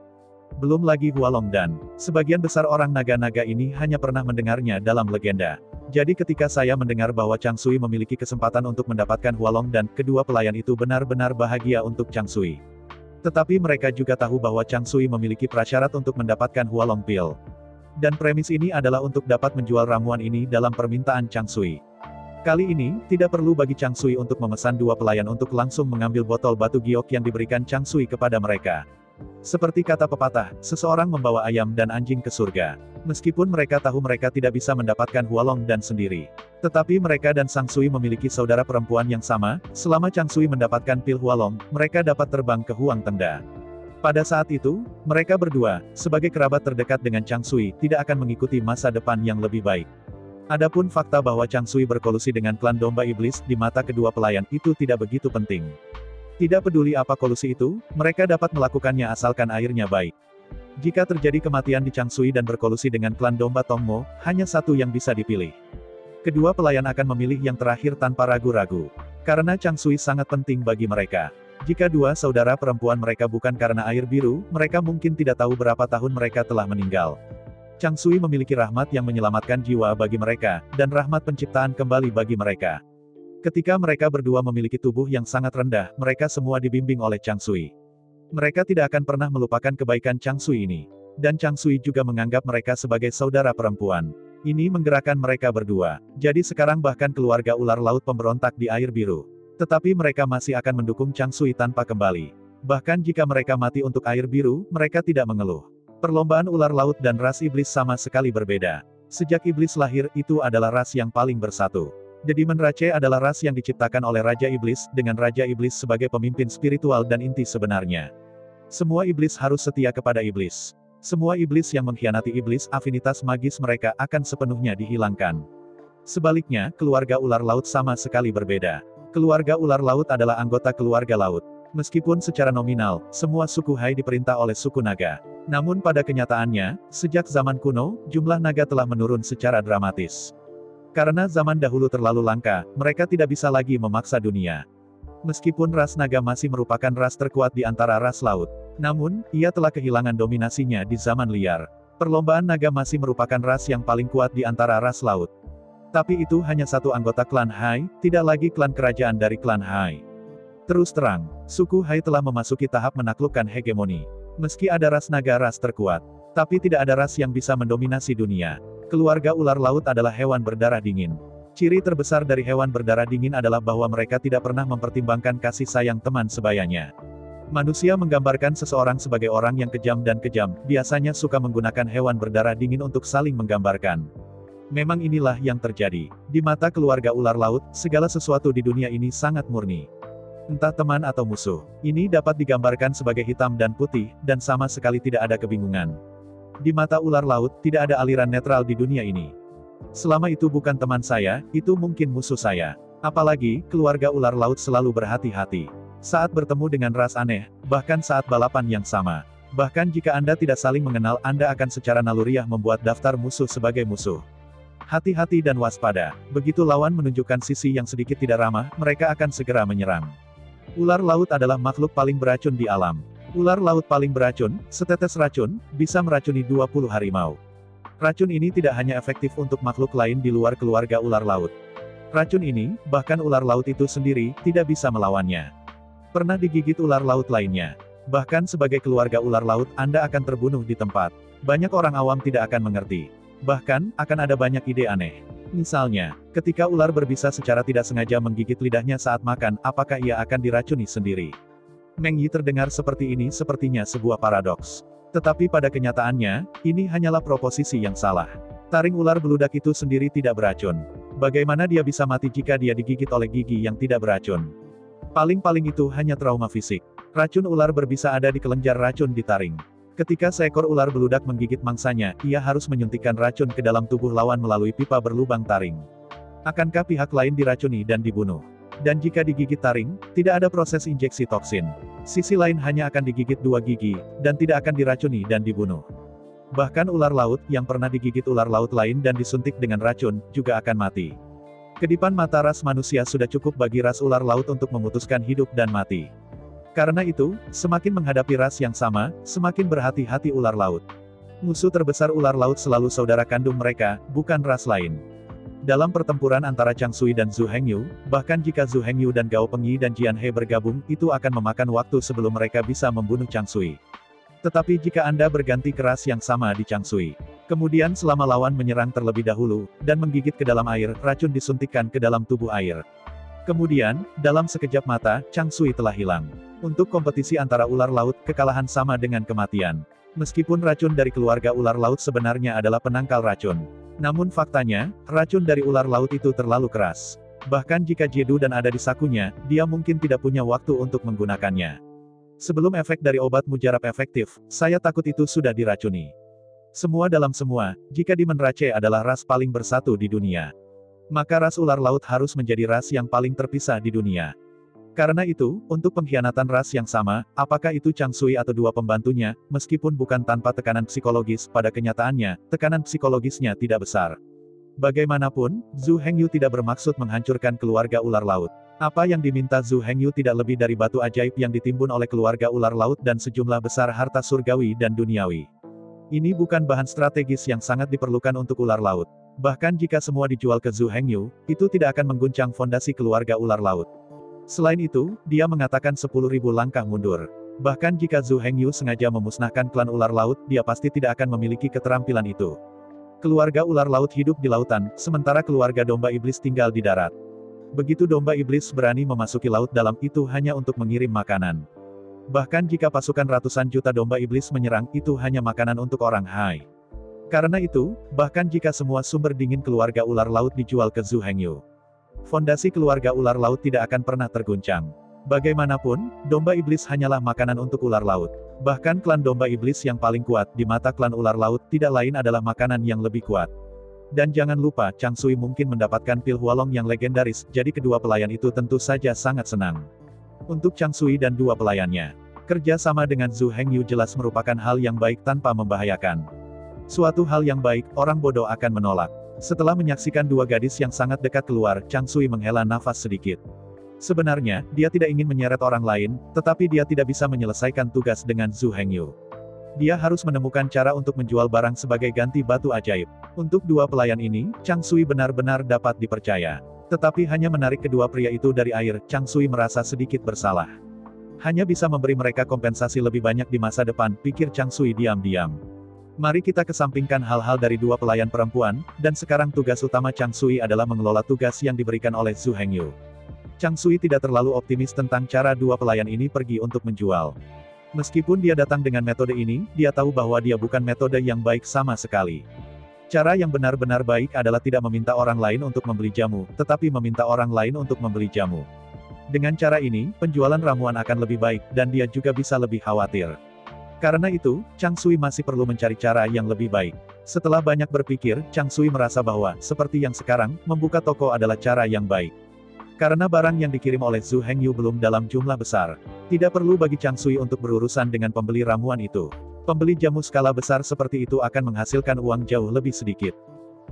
Belum lagi Hualong dan, sebagian besar orang naga-naga ini hanya pernah mendengarnya dalam legenda. Jadi ketika saya mendengar bahwa Chang Sui memiliki kesempatan untuk mendapatkan Hualong dan, kedua pelayan itu benar-benar bahagia untuk Chang Sui. Tetapi mereka juga tahu bahwa Chang Sui memiliki prasyarat untuk mendapatkan Hualong Pill. Dan premis ini adalah untuk dapat menjual ramuan ini dalam permintaan Chang Sui. Kali ini, tidak perlu bagi Chang Sui untuk memesan 2 pelayan untuk langsung mengambil botol batu giok yang diberikan Chang Sui kepada mereka. Seperti kata pepatah, seseorang membawa ayam dan anjing ke surga. Meskipun mereka tahu mereka tidak bisa mendapatkan Hualong dan sendiri. Tetapi mereka dan Sang Sui memiliki saudara perempuan yang sama, selama Chang Sui mendapatkan pil Hualong, mereka dapat terbang ke Huang Tengda. Pada saat itu, mereka berdua, sebagai kerabat terdekat dengan Chang Sui, tidak akan mengikuti masa depan yang lebih baik. Adapun fakta bahwa Chang Sui berkolusi dengan klan domba iblis di mata kedua pelayan itu tidak begitu penting. Tidak peduli apa kolusi itu, mereka dapat melakukannya asalkan airnya baik. Jika terjadi kematian di Chang Sui dan berkolusi dengan klan domba Tongmo, hanya satu yang bisa dipilih. Kedua pelayan akan memilih yang terakhir tanpa ragu-ragu. Karena Chang Sui sangat penting bagi mereka. Jika dua saudara perempuan mereka bukan karena air biru, mereka mungkin tidak tahu berapa tahun mereka telah meninggal. Chang Sui memiliki rahmat yang menyelamatkan jiwa bagi mereka, dan rahmat penciptaan kembali bagi mereka. Ketika mereka berdua memiliki tubuh yang sangat rendah, mereka semua dibimbing oleh Chang Sui. Mereka tidak akan pernah melupakan kebaikan Chang Sui ini. Dan Chang Sui juga menganggap mereka sebagai saudara perempuan. Ini menggerakkan mereka berdua. Jadi sekarang bahkan keluarga ular laut pemberontak di air biru. Tetapi mereka masih akan mendukung Chang Sui tanpa kembali. Bahkan jika mereka mati untuk air biru, mereka tidak mengeluh. Perlombaan ular laut dan ras iblis sama sekali berbeda. Sejak iblis lahir, itu adalah ras yang paling bersatu. Demon Rache adalah ras yang diciptakan oleh Raja Iblis, dengan Raja Iblis sebagai pemimpin spiritual dan inti sebenarnya. Semua iblis harus setia kepada iblis. Semua iblis yang mengkhianati iblis, afinitas magis mereka akan sepenuhnya dihilangkan. Sebaliknya, keluarga ular laut sama sekali berbeda. Keluarga ular laut adalah anggota keluarga laut. Meskipun secara nominal, semua suku Hai diperintah oleh suku naga. Namun pada kenyataannya, sejak zaman kuno, jumlah naga telah menurun secara dramatis. Karena zaman dahulu terlalu langka, mereka tidak bisa lagi memaksa dunia. Meskipun ras naga masih merupakan ras terkuat di antara ras laut, namun, ia telah kehilangan dominasinya di zaman liar. Perlombaan naga masih merupakan ras yang paling kuat di antara ras laut. Tapi itu hanya satu anggota klan Hai, tidak lagi klan kerajaan dari klan Hai. Terus terang, suku Hai telah memasuki tahap menaklukkan hegemoni. Meski ada ras naga ras terkuat, tapi tidak ada ras yang bisa mendominasi dunia. Keluarga ular laut adalah hewan berdarah dingin. Ciri terbesar dari hewan berdarah dingin adalah bahwa mereka tidak pernah mempertimbangkan kasih sayang teman sebayanya. Manusia menggambarkan seseorang sebagai orang yang kejam dan kejam, biasanya suka menggunakan hewan berdarah dingin untuk saling menggambarkan. Memang inilah yang terjadi. Di mata keluarga ular laut, segala sesuatu di dunia ini sangat murni. Entah teman atau musuh. Ini dapat digambarkan sebagai hitam dan putih, dan sama sekali tidak ada kebingungan. Di mata ular laut, tidak ada aliran netral di dunia ini. Selama itu bukan teman saya, itu mungkin musuh saya. Apalagi, keluarga ular laut selalu berhati-hati. Saat bertemu dengan ras aneh, bahkan saat balapan yang sama. Bahkan jika Anda tidak saling mengenal, Anda akan secara naluriah membuat daftar musuh sebagai musuh. Hati-hati dan waspada. Begitu lawan menunjukkan sisi yang sedikit tidak ramah, mereka akan segera menyerang. Ular laut adalah makhluk paling beracun di alam. Ular laut paling beracun, setetes racun, bisa meracuni 20 harimau. Racun ini tidak hanya efektif untuk makhluk lain di luar keluarga ular laut. Racun ini, bahkan ular laut itu sendiri, tidak bisa melawannya. Pernah digigit ular laut lainnya. Bahkan sebagai keluarga ular laut, Anda akan terbunuh di tempat. Banyak orang awam tidak akan mengerti. Bahkan, akan ada banyak ide aneh. Misalnya, ketika ular berbisa secara tidak sengaja menggigit lidahnya saat makan, apakah ia akan diracuni sendiri? Meng Yi terdengar seperti ini sepertinya sebuah paradoks. Tetapi pada kenyataannya, ini hanyalah proposisi yang salah. Taring ular beludak itu sendiri tidak beracun. Bagaimana dia bisa mati jika dia digigit oleh gigi yang tidak beracun? Paling-paling itu hanya trauma fisik. Racun ular berbisa ada di kelenjar racun di taring. Ketika seekor ular beludak menggigit mangsanya, ia harus menyuntikkan racun ke dalam tubuh lawan melalui pipa berlubang taring. Akankah pihak lain diracuni dan dibunuh? Dan jika digigit taring, tidak ada proses injeksi toksin. Sisi lain hanya akan digigit 2 gigi, dan tidak akan diracuni dan dibunuh. Bahkan ular laut, yang pernah digigit ular laut lain dan disuntik dengan racun, juga akan mati. Kedipan mata ras manusia sudah cukup bagi ras ular laut untuk memutuskan hidup dan mati. Karena itu, semakin menghadapi ras yang sama, semakin berhati-hati ular laut. Musuh terbesar ular laut selalu saudara kandung mereka, bukan ras lain. Dalam pertempuran antara Chang Sui dan Zhu Hengyu, bahkan jika Zhu Hengyu dan Gao Pengyi dan Jian He bergabung, itu akan memakan waktu sebelum mereka bisa membunuh Chang Sui. Tetapi jika Anda berganti ke ras yang sama di Chang Sui, kemudian selama lawan menyerang terlebih dahulu, dan menggigit ke dalam air, racun disuntikkan ke dalam tubuh air. Kemudian, dalam sekejap mata, Chang Sui telah hilang. Untuk kompetisi antara ular laut, kekalahan sama dengan kematian. Meskipun racun dari keluarga ular laut sebenarnya adalah penangkal racun. Namun faktanya, racun dari ular laut itu terlalu keras. Bahkan jika Jedu dan ada di sakunya, dia mungkin tidak punya waktu untuk menggunakannya. Sebelum efek dari obat mujarab efektif, saya takut itu sudah diracuni. Semua dalam semua, jika Demon Rache adalah ras paling bersatu di dunia, maka ras ular laut harus menjadi ras yang paling terpisah di dunia. Karena itu, untuk pengkhianatan ras yang sama, apakah itu Chang Sui atau dua pembantunya, meskipun bukan tanpa tekanan psikologis, pada kenyataannya, tekanan psikologisnya tidak besar. Bagaimanapun, Zhu Hengyu tidak bermaksud menghancurkan keluarga ular laut. Apa yang diminta Zhu Hengyu tidak lebih dari batu ajaib yang ditimbun oleh keluarga ular laut dan sejumlah besar harta surgawi dan duniawi. Ini bukan bahan strategis yang sangat diperlukan untuk ular laut. Bahkan jika semua dijual ke Zhu Hengyu, itu tidak akan mengguncang fondasi keluarga ular laut. Selain itu, dia mengatakan 10.000 langkah mundur. Bahkan jika Zhu Hengyu sengaja memusnahkan klan ular laut, dia pasti tidak akan memiliki keterampilan itu. Keluarga ular laut hidup di lautan, sementara keluarga domba iblis tinggal di darat. Begitu domba iblis berani memasuki laut dalam, itu hanya untuk mengirim makanan. Bahkan jika pasukan ratusan juta domba iblis menyerang, itu hanya makanan untuk orang Hai. Karena itu, bahkan jika semua sumber dingin keluarga ular laut dijual ke Zhu Hengyu, fondasi keluarga ular laut tidak akan pernah terguncang. Bagaimanapun, domba iblis hanyalah makanan untuk ular laut. Bahkan klan domba iblis yang paling kuat di mata klan ular laut tidak lain adalah makanan yang lebih kuat. Dan jangan lupa, Chang Sui mungkin mendapatkan pil Hualong yang legendaris, jadi kedua pelayan itu tentu saja sangat senang. Untuk Chang Sui dan dua pelayannya, kerja sama dengan Zhu Hengyu jelas merupakan hal yang baik tanpa membahayakan. Suatu hal yang baik, orang bodoh akan menolak. Setelah menyaksikan dua gadis yang sangat dekat keluar, Chang Sui menghela nafas sedikit. Sebenarnya, dia tidak ingin menyeret orang lain, tetapi dia tidak bisa menyelesaikan tugas dengan Zhu Hengyu. Dia harus menemukan cara untuk menjual barang sebagai ganti batu ajaib. Untuk dua pelayan ini, Chang Sui benar-benar dapat dipercaya. Tetapi hanya menarik kedua pria itu dari air, Chang Sui merasa sedikit bersalah. Hanya bisa memberi mereka kompensasi lebih banyak di masa depan, pikir Chang Sui diam-diam. Mari kita kesampingkan hal-hal dari dua pelayan perempuan, dan sekarang tugas utama Chang Sui adalah mengelola tugas yang diberikan oleh Zhu Hengyu. Chang Sui tidak terlalu optimis tentang cara dua pelayan ini pergi untuk menjual. Meskipun dia datang dengan metode ini, dia tahu bahwa dia bukan metode yang baik sama sekali. Cara yang benar-benar baik adalah tidak meminta orang lain untuk membeli jamu, tetapi meminta orang lain untuk membeli jamu. Dengan cara ini, penjualan ramuan akan lebih baik, dan dia juga bisa lebih khawatir. Karena itu, Chang Sui masih perlu mencari cara yang lebih baik. Setelah banyak berpikir, Chang Sui merasa bahwa, seperti yang sekarang, membuka toko adalah cara yang baik. Karena barang yang dikirim oleh Zhu Hengyu belum dalam jumlah besar. Tidak perlu bagi Chang Sui untuk berurusan dengan pembeli ramuan itu. Pembeli jamu skala besar seperti itu akan menghasilkan uang jauh lebih sedikit.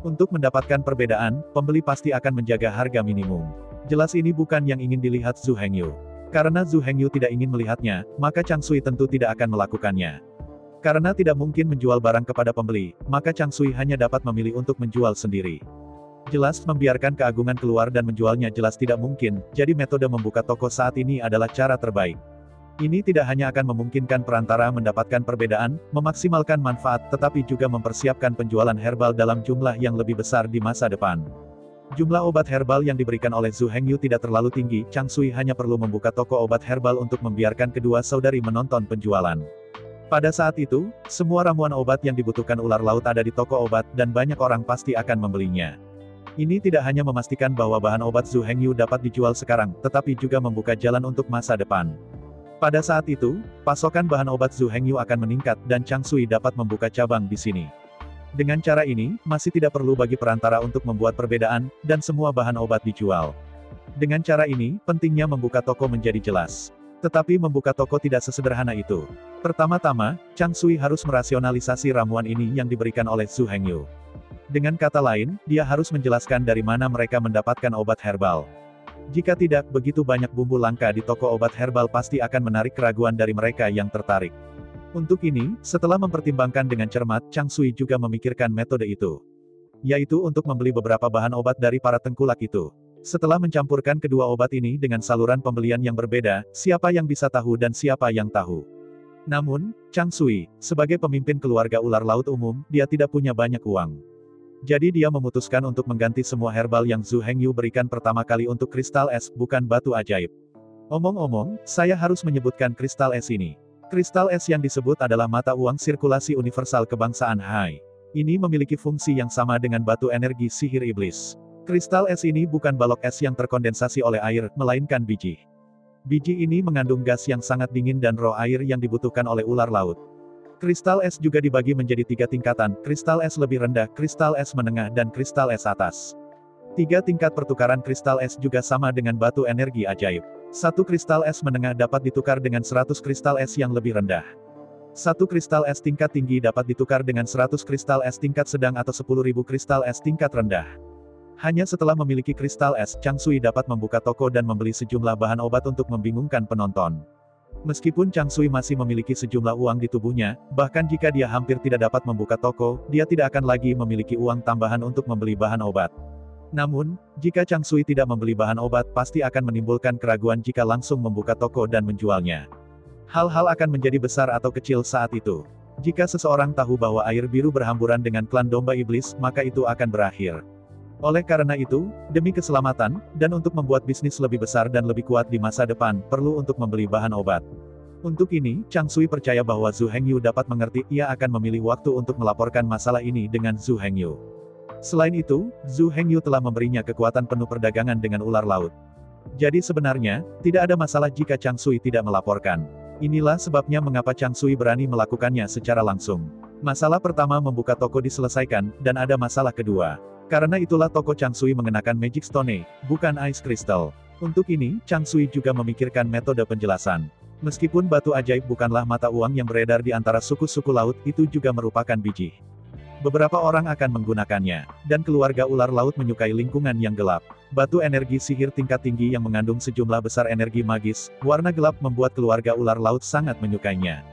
Untuk mendapatkan perbedaan, pembeli pasti akan menjaga harga minimum. Jelas ini bukan yang ingin dilihat Zhu Hengyu. Karena Zhu Hengyu tidak ingin melihatnya, maka Chang Sui tentu tidak akan melakukannya. Karena tidak mungkin menjual barang kepada pembeli, maka Chang Sui hanya dapat memilih untuk menjual sendiri. Jelas, membiarkan keagungan keluar dan menjualnya jelas tidak mungkin, jadi metode membuka toko saat ini adalah cara terbaik. Ini tidak hanya akan memungkinkan perantara mendapatkan perbedaan, memaksimalkan manfaat, tetapi juga mempersiapkan penjualan herbal dalam jumlah yang lebih besar di masa depan. Jumlah obat herbal yang diberikan oleh Zhu Hengyu tidak terlalu tinggi, Chang Sui hanya perlu membuka toko obat herbal untuk membiarkan kedua saudari menonton penjualan. Pada saat itu, semua ramuan obat yang dibutuhkan ular laut ada di toko obat, dan banyak orang pasti akan membelinya. Ini tidak hanya memastikan bahwa bahan obat Zhu Hengyu dapat dijual sekarang, tetapi juga membuka jalan untuk masa depan. Pada saat itu, pasokan bahan obat Zhu Hengyu akan meningkat, dan Chang Sui dapat membuka cabang di sini. Dengan cara ini, masih tidak perlu bagi perantara untuk membuat perbedaan, dan semua bahan obat dijual. Dengan cara ini, pentingnya membuka toko menjadi jelas. Tetapi membuka toko tidak sesederhana itu. Pertama-tama, Chang Sui harus merasionalisasi ramuan ini yang diberikan oleh Zhu Hengyu. Dengan kata lain, dia harus menjelaskan dari mana mereka mendapatkan obat herbal. Jika tidak, begitu banyak bumbu langka di toko obat herbal pasti akan menarik keraguan dari mereka yang tertarik. Untuk ini, setelah mempertimbangkan dengan cermat, Chang Sui juga memikirkan metode itu. Yaitu untuk membeli beberapa bahan obat dari para tengkulak itu. Setelah mencampurkan kedua obat ini dengan saluran pembelian yang berbeda, siapa yang bisa tahu dan siapa yang tahu. Namun, Chang Sui, sebagai pemimpin keluarga ular laut umum, dia tidak punya banyak uang. Jadi dia memutuskan untuk mengganti semua herbal yang Zhu Hengyu berikan pertama kali untuk kristal es, bukan batu ajaib. Omong-omong, saya harus menyebutkan kristal es ini. Kristal es yang disebut adalah mata uang sirkulasi universal kebangsaan Hai. Ini memiliki fungsi yang sama dengan batu energi sihir iblis. Kristal es ini bukan balok es yang terkondensasi oleh air, melainkan biji. Biji ini mengandung gas yang sangat dingin dan roh air yang dibutuhkan oleh ular laut. Kristal es juga dibagi menjadi 3 tingkatan, kristal es lebih rendah, kristal es menengah dan kristal es atas. 3 tingkat pertukaran kristal es juga sama dengan batu energi ajaib. 1 kristal es menengah dapat ditukar dengan 100 kristal es yang lebih rendah. 1 kristal es tingkat tinggi dapat ditukar dengan 100 kristal es tingkat sedang atau 10.000 kristal es tingkat rendah. Hanya setelah memiliki kristal es, Chang Sui dapat membuka toko dan membeli sejumlah bahan obat untuk membingungkan penonton. Meskipun Chang Sui masih memiliki sejumlah uang di tubuhnya, bahkan jika dia hampir tidak dapat membuka toko, dia tidak akan lagi memiliki uang tambahan untuk membeli bahan obat. Namun, jika Chang Sui tidak membeli bahan obat, pasti akan menimbulkan keraguan jika langsung membuka toko dan menjualnya. Hal-hal akan menjadi besar atau kecil saat itu. Jika seseorang tahu bahwa air biru berhamburan dengan klan domba iblis, maka itu akan berakhir. Oleh karena itu, demi keselamatan, dan untuk membuat bisnis lebih besar dan lebih kuat di masa depan, perlu untuk membeli bahan obat. Untuk ini, Chang Sui percaya bahwa Zhu Hengyu dapat mengerti, ia akan memilih waktu untuk melaporkan masalah ini dengan Zhu Hengyu. Selain itu, Zhu Hengyu telah memberinya kekuatan penuh perdagangan dengan ular laut. Jadi sebenarnya, tidak ada masalah jika Chang Sui tidak melaporkan. Inilah sebabnya mengapa Chang Sui berani melakukannya secara langsung. Masalah pertama membuka toko diselesaikan, dan ada masalah kedua. Karena itulah toko Chang Sui mengenakan Magic Stone, bukan Ice Crystal. Untuk ini, Chang Sui juga memikirkan metode penjelasan. Meskipun batu ajaib bukanlah mata uang yang beredar di antara suku-suku laut, itu juga merupakan biji. Beberapa orang akan menggunakannya, dan keluarga ular laut menyukai lingkungan yang gelap. Batu energi sihir tingkat tinggi yang mengandung sejumlah besar energi magis, warna gelap membuat keluarga ular laut sangat menyukainya.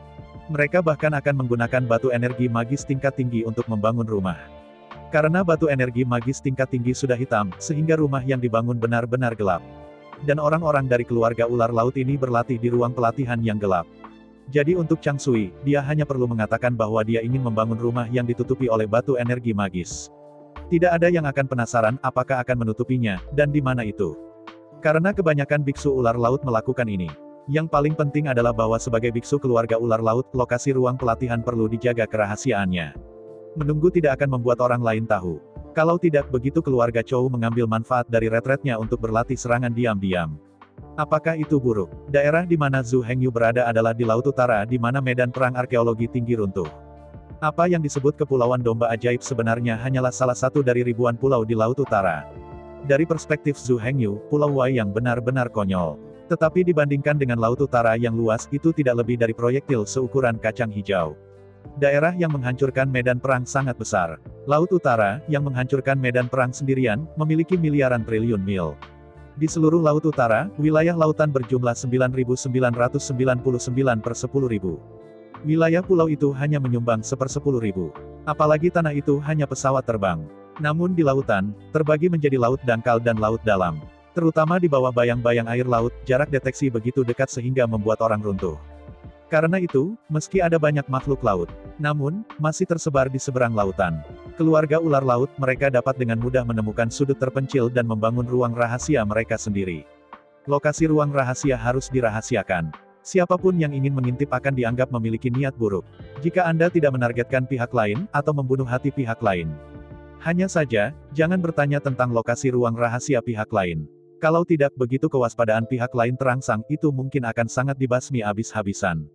Mereka bahkan akan menggunakan batu energi magis tingkat tinggi untuk membangun rumah. Karena batu energi magis tingkat tinggi sudah hitam, sehingga rumah yang dibangun benar-benar gelap. Dan orang-orang dari keluarga ular laut ini berlatih di ruang pelatihan yang gelap. Jadi untuk Chang Sui, dia hanya perlu mengatakan bahwa dia ingin membangun rumah yang ditutupi oleh batu energi magis. Tidak ada yang akan penasaran apakah akan menutupinya, dan di mana itu. Karena kebanyakan biksu ular laut melakukan ini. Yang paling penting adalah bahwa sebagai biksu keluarga ular laut, lokasi ruang pelatihan perlu dijaga kerahasiaannya. Menunggu tidak akan membuat orang lain tahu. Kalau tidak begitu keluarga Chou mengambil manfaat dari retretnya untuk berlatih serangan diam-diam. Apakah itu buruk? Daerah di mana Zhu Hengyu berada adalah di Laut Utara di mana medan perang arkeologi tinggi runtuh. Apa yang disebut Kepulauan Domba Ajaib sebenarnya hanyalah salah satu dari ribuan pulau di Laut Utara. Dari perspektif Zhu Hengyu, Pulau Wai yang benar-benar konyol. Tetapi dibandingkan dengan Laut Utara yang luas, itu tidak lebih dari proyektil seukuran kacang hijau. Daerah yang menghancurkan medan perang sangat besar. Laut Utara, yang menghancurkan medan perang sendirian, memiliki miliaran triliun mil. Di seluruh Laut Utara, wilayah lautan berjumlah 9.999 per 10.000. Wilayah pulau itu hanya menyumbang 1/10.000. Apalagi tanah itu hanya pesawat terbang. Namun di lautan, terbagi menjadi laut dangkal dan laut dalam. Terutama di bawah bayang-bayang air laut, jarak deteksi begitu dekat sehingga membuat orang runtuh. Karena itu, meski ada banyak makhluk laut, namun, masih tersebar di seberang lautan. Keluarga ular laut, mereka dapat dengan mudah menemukan sudut terpencil dan membangun ruang rahasia mereka sendiri. Lokasi ruang rahasia harus dirahasiakan. Siapapun yang ingin mengintip akan dianggap memiliki niat buruk. Jika Anda tidak menargetkan pihak lain, atau membunuh hati pihak lain. Hanya saja, jangan bertanya tentang lokasi ruang rahasia pihak lain. Kalau tidak begitu kewaspadaan pihak lain terangsang, itu mungkin akan sangat dibasmi habis-habisan.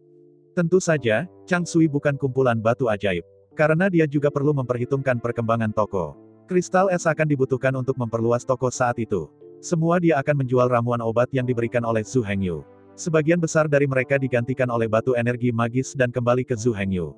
Tentu saja, Chang Sui bukan kumpulan batu ajaib. Karena dia juga perlu memperhitungkan perkembangan toko. Kristal es akan dibutuhkan untuk memperluas toko saat itu. Semua dia akan menjual ramuan obat yang diberikan oleh Zhu Hengyu. Sebagian besar dari mereka digantikan oleh batu energi magis dan kembali ke Zhu Hengyu.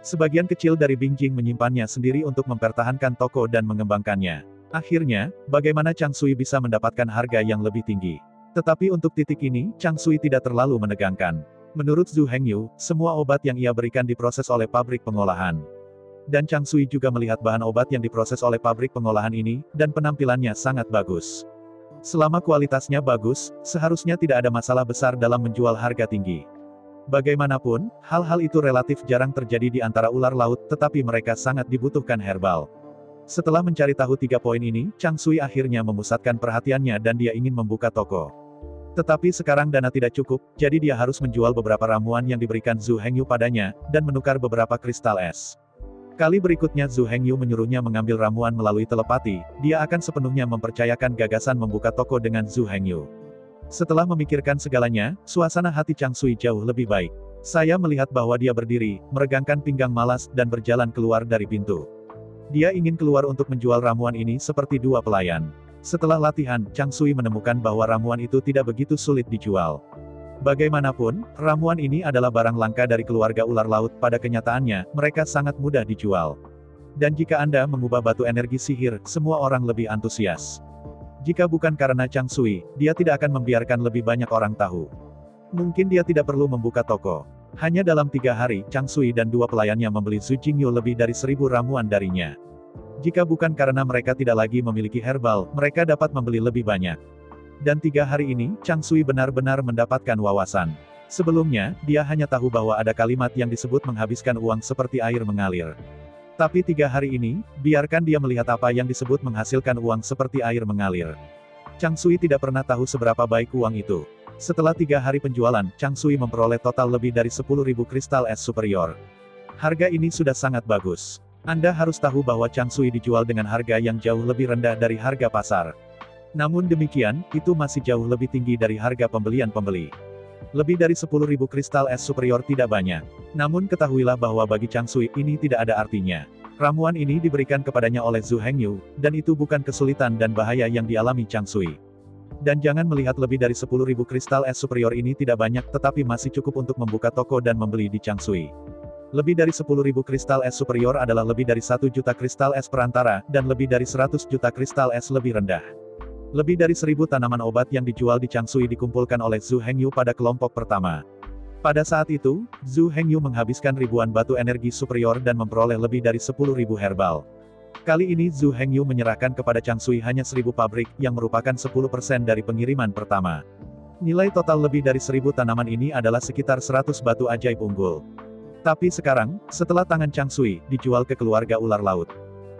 Sebagian kecil dari Bingjing menyimpannya sendiri untuk mempertahankan toko dan mengembangkannya. Akhirnya, bagaimana Chang Sui bisa mendapatkan harga yang lebih tinggi? Tetapi untuk titik ini, Chang Sui tidak terlalu menegangkan. Menurut Zhu Hengyu, semua obat yang ia berikan diproses oleh pabrik pengolahan. Dan Chang Sui juga melihat bahan obat yang diproses oleh pabrik pengolahan ini, dan penampilannya sangat bagus. Selama kualitasnya bagus, seharusnya tidak ada masalah besar dalam menjual harga tinggi. Bagaimanapun, hal-hal itu relatif jarang terjadi di antara ular laut, tetapi mereka sangat dibutuhkan herbal. Setelah mencari tahu 3 poin ini, Chang Sui akhirnya memusatkan perhatiannya dan dia ingin membuka toko. Tetapi sekarang dana tidak cukup, jadi dia harus menjual beberapa ramuan yang diberikan Zhu Hengyu padanya, dan menukar beberapa kristal es. Kali berikutnya Zhu Hengyu menyuruhnya mengambil ramuan melalui telepati, dia akan sepenuhnya mempercayakan gagasan membuka toko dengan Zhu Hengyu. Setelah memikirkan segalanya, suasana hati Chang Sui jauh lebih baik. Saya melihat bahwa dia berdiri, meregangkan pinggang malas, dan berjalan keluar dari pintu. Dia ingin keluar untuk menjual ramuan ini seperti 2 pelayan. Setelah latihan, Chang Sui menemukan bahwa ramuan itu tidak begitu sulit dijual. Bagaimanapun, ramuan ini adalah barang langka dari keluarga ular laut, pada kenyataannya, mereka sangat mudah dijual. Dan jika Anda mengubah batu energi sihir, semua orang lebih antusias. Jika bukan karena Chang Sui, dia tidak akan membiarkan lebih banyak orang tahu. Mungkin dia tidak perlu membuka toko. Hanya dalam 3 hari, Chang Sui dan 2 pelayannya membeli Zhu Jingyu lebih dari 1000 ramuan darinya. Jika bukan karena mereka tidak lagi memiliki herbal, mereka dapat membeli lebih banyak. Dan 3 hari ini, Chang Sui benar-benar mendapatkan wawasan. Sebelumnya, dia hanya tahu bahwa ada kalimat yang disebut menghabiskan uang seperti air mengalir. Tapi 3 hari ini, biarkan dia melihat apa yang disebut menghasilkan uang seperti air mengalir. Chang Sui tidak pernah tahu seberapa baik uang itu. Setelah 3 hari penjualan, Chang Sui memperoleh total lebih dari 10.000 kristal es superior. Harga ini sudah sangat bagus. Anda harus tahu bahwa Chang Sui dijual dengan harga yang jauh lebih rendah dari harga pasar. Namun demikian, itu masih jauh lebih tinggi dari harga pembelian pembeli. Lebih dari 10.000 kristal es superior tidak banyak. Namun ketahuilah bahwa bagi Chang Sui, ini tidak ada artinya. Ramuan ini diberikan kepadanya oleh Zhu Hengyu, dan itu bukan kesulitan dan bahaya yang dialami Chang Sui. Dan jangan melihat lebih dari 10.000 kristal es superior ini tidak banyak, tetapi masih cukup untuk membuka toko dan membeli di Chang Sui. Lebih dari 10.000 kristal es superior adalah lebih dari 1 juta kristal es perantara, dan lebih dari 100 juta kristal es lebih rendah. Lebih dari 1000 tanaman obat yang dijual di Chang Sui dikumpulkan oleh Zhu Hengyu pada kelompok pertama. Pada saat itu, Zhu Hengyu menghabiskan ribuan batu energi superior dan memperoleh lebih dari 10.000 herbal. Kali ini Zhu Hengyu menyerahkan kepada Chang Sui hanya 1000 pabrik, yang merupakan 10% dari pengiriman pertama. Nilai total lebih dari 1000 tanaman ini adalah sekitar 100 batu ajaib unggul. Tapi sekarang, setelah tangan Chang Sui, dijual ke keluarga ular laut.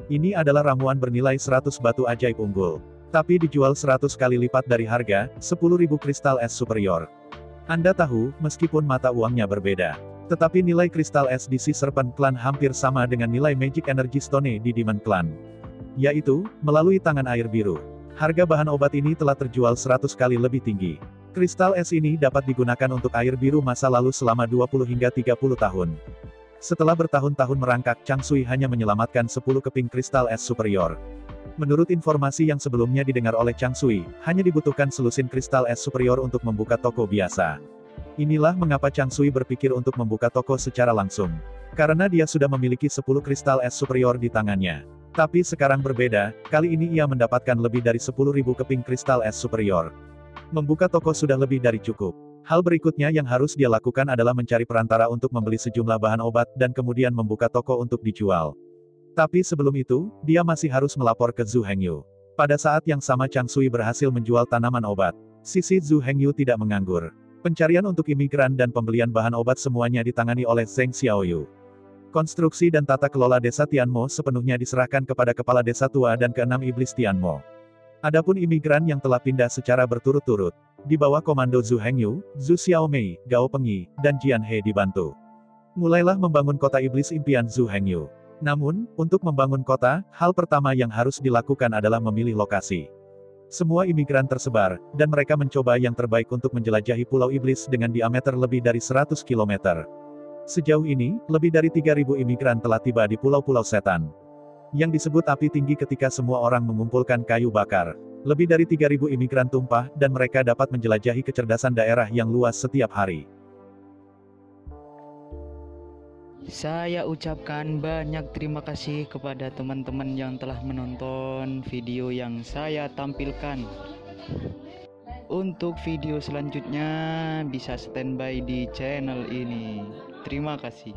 Ini adalah ramuan bernilai 100 batu ajaib unggul. Tapi dijual 100 kali lipat dari harga, 10.000 kristal es superior. Anda tahu, meskipun mata uangnya berbeda. Tetapi nilai kristal es di Sea Serpent Clan hampir sama dengan nilai Magic Energy Stone di Demon Clan. Yaitu, melalui tangan air biru. Harga bahan obat ini telah terjual 100 kali lebih tinggi. Kristal es ini dapat digunakan untuk air biru masa lalu selama 20 hingga 30 tahun. Setelah bertahun-tahun merangkak, Chang Sui hanya menyelamatkan 10 keping kristal es superior. Menurut informasi yang sebelumnya didengar oleh Chang Sui, hanya dibutuhkan selusin kristal es superior untuk membuka toko biasa. Inilah mengapa Chang Sui berpikir untuk membuka toko secara langsung. Karena dia sudah memiliki 10 kristal es superior di tangannya. Tapi sekarang berbeda, kali ini ia mendapatkan lebih dari 10.000 keping kristal es superior. Membuka toko sudah lebih dari cukup. Hal berikutnya yang harus dia lakukan adalah mencari perantara untuk membeli sejumlah bahan obat dan kemudian membuka toko untuk dijual. Tapi sebelum itu, dia masih harus melapor ke Zhu Hengyu. Pada saat yang sama Chang Sui berhasil menjual tanaman obat. Sisi Zhu Hengyu tidak menganggur. Pencarian untuk imigran dan pembelian bahan obat semuanya ditangani oleh Zheng Xiaoyu. Konstruksi dan tata kelola desa Tianmo sepenuhnya diserahkan kepada kepala desa tua dan keenam iblis Tianmo. Adapun imigran yang telah pindah secara berturut-turut, di bawah komando Zhu Hengyu, Zhu Xiaomei, Gao Pengyi, dan Jian He dibantu. Mulailah membangun kota iblis impian Zhu Hengyu. Namun, untuk membangun kota, hal pertama yang harus dilakukan adalah memilih lokasi. Semua imigran tersebar, dan mereka mencoba yang terbaik untuk menjelajahi Pulau Iblis dengan diameter lebih dari 100 km. Sejauh ini, lebih dari 3.000 imigran telah tiba di Pulau-Pulau Setan. Yang disebut api tinggi ketika semua orang mengumpulkan kayu bakar. Lebih dari 3.000 imigran tumpah, dan mereka dapat menjelajahi kecerdasan daerah yang luas setiap hari. Saya ucapkan banyak terima kasih kepada teman-teman yang telah menonton video yang saya tampilkan. Untuk video selanjutnya bisa standby di channel ini. Terima kasih.